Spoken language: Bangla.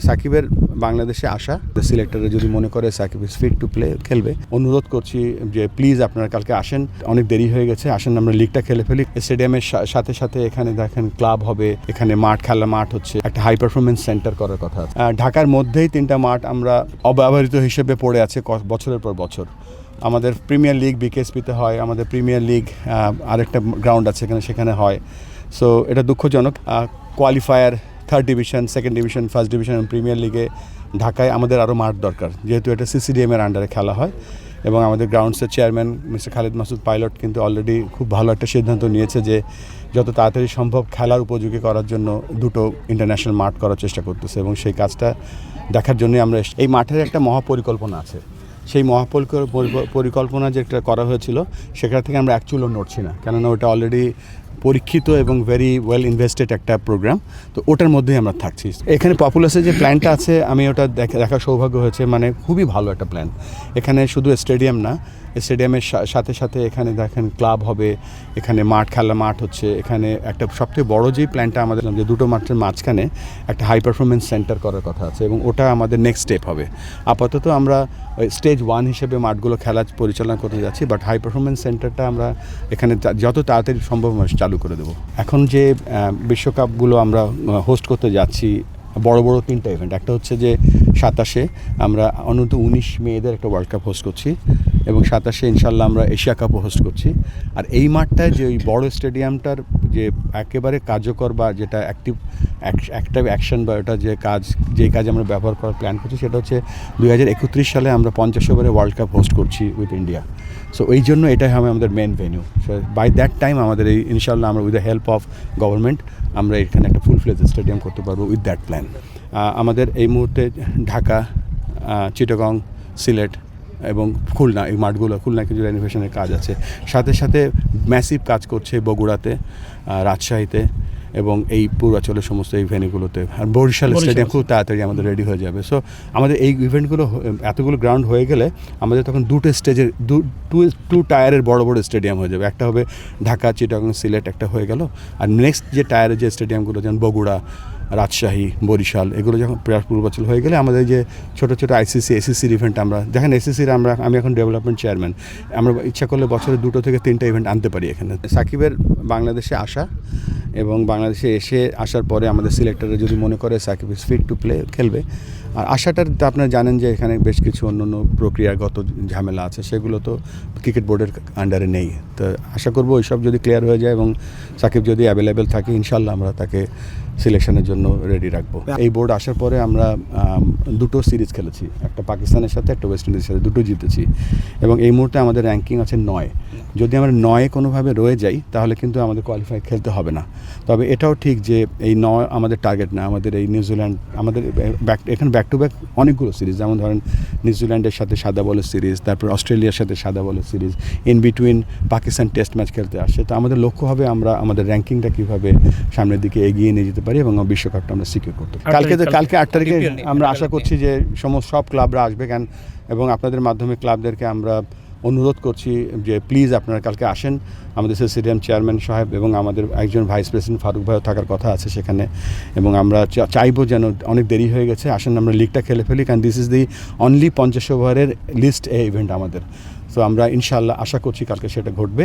সাকিবের বাংলাদেশে আসা সিলেক্টরে যদি মনে করে Shakib is fit to play খেলবে, অনুরোধ করছি যে প্লিজ আপনারা কালকে আসেন। অনেক দেরি হয়ে গেছে, আসেন আমরা লিগটা খেলে ফেলি। স্টেডিয়ামের সাথে সাথে এখানে দেখেন ক্লাব হবে, এখানে খেলার মাঠ হচ্ছে, একটা হাই পারফরমেন্স সেন্টার করার কথা আছে। ঢাকার মধ্যেই 3টা মাঠ আমরা অব্যবহৃত হিসেবে পড়ে আছে বছরের পর বছর। আমাদের প্রিমিয়ার লিগ বিকেএসপিতে হয়, আমাদের প্রিমিয়ার লিগ আরেকটা গ্রাউন্ড আছে সেখানে হয়। সো এটা দুঃখজনক। Qualifier 3rd division, 2nd division, 1st division এবং প্রিমিয়ার লিগে ঢাকায় আমাদের আরও মাঠ দরকার, যেহেতু এটা সিসিডিএমের আন্ডারে খেলা হয়। এবং আমাদের গ্রাউন্ডসের chairman mister Khalid Masud Pilot কিন্তু অলরেডি খুব ভালো একটা সিদ্ধান্ত নিয়েছে যে যত তাড়াতাড়ি সম্ভব খেলার উপযোগী করার জন্য 2টো ইন্টারন্যাশনাল মাঠ করার চেষ্টা করতেছে, এবং সেই কাজটা দেখার জন্যই আমরা এই মাঠের একটা মহাপরিকল্পনা আছে। সেই পরিকল্পনা যেটা করা হয়েছিল সেখান থেকে আমরা অ্যাকচুয়ালি নড়ছি না, কেননা ওটা অলরেডি পরীক্ষিত এবং ভেরি ওয়েল ইনভেস্টেড একটা প্রোগ্রাম। তো ওটার মধ্যেই আমরা থাকছি। এখানে পপুলাসের যে প্ল্যানটা আছে আমি ওটা দেখার সৌভাগ্য হয়েছে, মানে খুবই ভালো একটা প্ল্যান। এখানে শুধু স্টেডিয়াম না, স্টেডিয়ামের সাথে সাথে এখানে দেখেন ক্লাব হবে, এখানে খেলার মাঠ হচ্ছে, এখানে একটা সবথেকে বড় যেই প্ল্যানটা আমাদের যে 2টো মাঠের মাঝখানে একটা হাই পারফরমেন্স সেন্টার করার কথা আছে, এবং ওটা আমাদের নেক্সট স্টেপ হবে। আপাতত আমরা স্টেজ 1 হিসেবে মাঠগুলো খেলা পরিচালনা করতে যাচ্ছি, বাট হাই পারফরমেন্স সেন্টারটা আমরা এখানে যত তাড়াতাড়ি সম্ভব চালু করে দেবো। এখন যে বিশ্বকাপগুলো আমরা হোস্ট করতে যাচ্ছি, বড় 3টা ইভেন্ট। একটা হচ্ছে যে 27-এ আমরা অনূর্ধ্ব 19 মেয়েদের একটা ওয়ার্ল্ড কাপ হোস্ট করছি, এবং 27-এ ইনশাল্লাহ আমরা এশিয়া কাপও হোস্ট করছি। আর এই মাঠটায় যে ওই বড় স্টেডিয়ামটার যে একেবারে কার্যকর বা যেটা একটা অ্যাকশন বা ওটা যেই কাজ আমরা ব্যবহার করার প্ল্যান করছি, সেটা হচ্ছে 2031 সালে আমরা 50 ওভারে ওয়ার্ল্ড কাপ হোস্ট করছি উইথ ইন্ডিয়া। সো এই জন্য এটাই হবে আমাদের main venue. So by that time আমাদের এই ইনশাল্লাহ আমরা with the help of government আমরা এখানে একটা ফুল ফ্লেজ স্টেডিয়াম করতে পারবো উইথ দ্যাট প্ল্যান। আমাদের এই মুহূর্তে ঢাকা, চিটাগং, সিলেট এবং খুলনা, এই মাঠগুলো, খুলনা কিছু রেনোভেশনের কাজ আছে। সাথে সাথে ম্যাসিভ কাজ করছে বগুড়াতে, রাজশাহীতে এবং এই পূর্বাঞ্চলের সমস্ত এই ভেন্যুগুলোতে। আর বরিশাল স্টেডিয়াম খুব তাড়াতাড়ি আমাদের রেডি হয়ে যাবে। সো আমাদের এই ইভেন্টগুলো এতগুলো গ্রাউন্ড হয়ে গেলে আমাদের তখন 2টো স্টেজের 2 টায়ারের বড় স্টেডিয়াম হয়ে যাবে। একটা হবে ঢাকা, চিটাগং, সিলেট, একটা হয়ে গেল। আর নেক্সট যে টায়ারের যে স্টেডিয়ামগুলো, যেমন বগুড়া, রাজশাহী, বরিশাল, এগুলো যখন পূর্বাঞ্চল হয়ে গেলে আমাদের যে ছোটো ছোটো আইসিসি, এসিসির ইভেন্ট, আমরা দেখেন এসিসির আমি এখন ডেভেলপমেন্ট চেয়ারম্যান, আমরা ইচ্ছা করলে বছরে 2টো থেকে 3টা ইভেন্ট আনতে পারি এখানে। সাকিবের বাংলাদেশে আসা এবং বাংলাদেশে আসার পরে আমাদের সিলেক্টরে যদি মনে করে Shakib is fit to play খেলবে। আর আশাটার তো আপনারা জানেন যে এখানে বেশ কিছু অন্য প্রক্রিয়াগত ঝামেলা আছে, সেগুলো তো ক্রিকেট বোর্ডের আন্ডারে নেই। তো আশা করবো ওইসব যদি ক্লিয়ার হয়ে যায় এবং সাকিব যদি অ্যাভেলেবেল থাকে, ইনশাল্লাহ আমরা তাকে সিলেকশনের জন্য রেডি রাখবো। এই বোর্ড আসার পরে আমরা 2টো সিরিজ খেলেছি, একটা পাকিস্তানের সাথে, একটা ওয়েস্ট ইন্ডিজের সাথে, 2টো জিতেছি। এবং এই মুহূর্তে আমাদের র্যাঙ্কিং আছে 9। যদি আমরা 9-এ কোনোভাবে রয়ে যাই তাহলে কিন্তু আমাদের কোয়ালিফাই খেলতে হবে না। তবে এটাও ঠিক যে এই 9 আমাদের টার্গেট না। আমাদের এই নিউজিল্যান্ড, আমাদের এখানে ব্যাক টু ব্যাক অনেকগুলো সিরিজ, যেমন ধরেন নিউজিল্যান্ডের সাথে সাদা বলের সিরিজ, তারপর অস্ট্রেলিয়ার সাথে সাদা বলের series, in between Pakistan test match খেলতে আসছে। তো আমাদের লক্ষ্য হবে আমরা আমাদের র্যাঙ্কিংটা কীভাবে সামনের দিকে এগিয়ে নিয়ে যেতে পারি এবং বিশ্বকাপটা আমরা সিকিউর করতে পারি। কালকে 8 তারিখে আমরা আশা করছি যে সব ক্লাবরা আসবে, এবং আপনাদের মাধ্যমে ক্লাবদেরকে আমরা অনুরোধ করছি যে প্লিজ আপনারা কালকে আসেন। আমাদের স্টেডিয়াম চেয়ারম্যান সাহেব এবং আমাদের একজন ভাইস প্রেসিডেন্ট ফারুক ভাইও থাকার কথা আছে সেখানে, এবং আমরা চাইবো যেন, অনেক দেরি হয়ে গেছে, আসেন আমরা লিগটা খেলে ফেলি, কারণ দিস ইজ দি অনলি 50 ওভারের লিস্ট ইভেন্ট আমাদের। তো আমরা ইনশাআল্লাহ আশা করছি কালকে সেটা ঘটবে।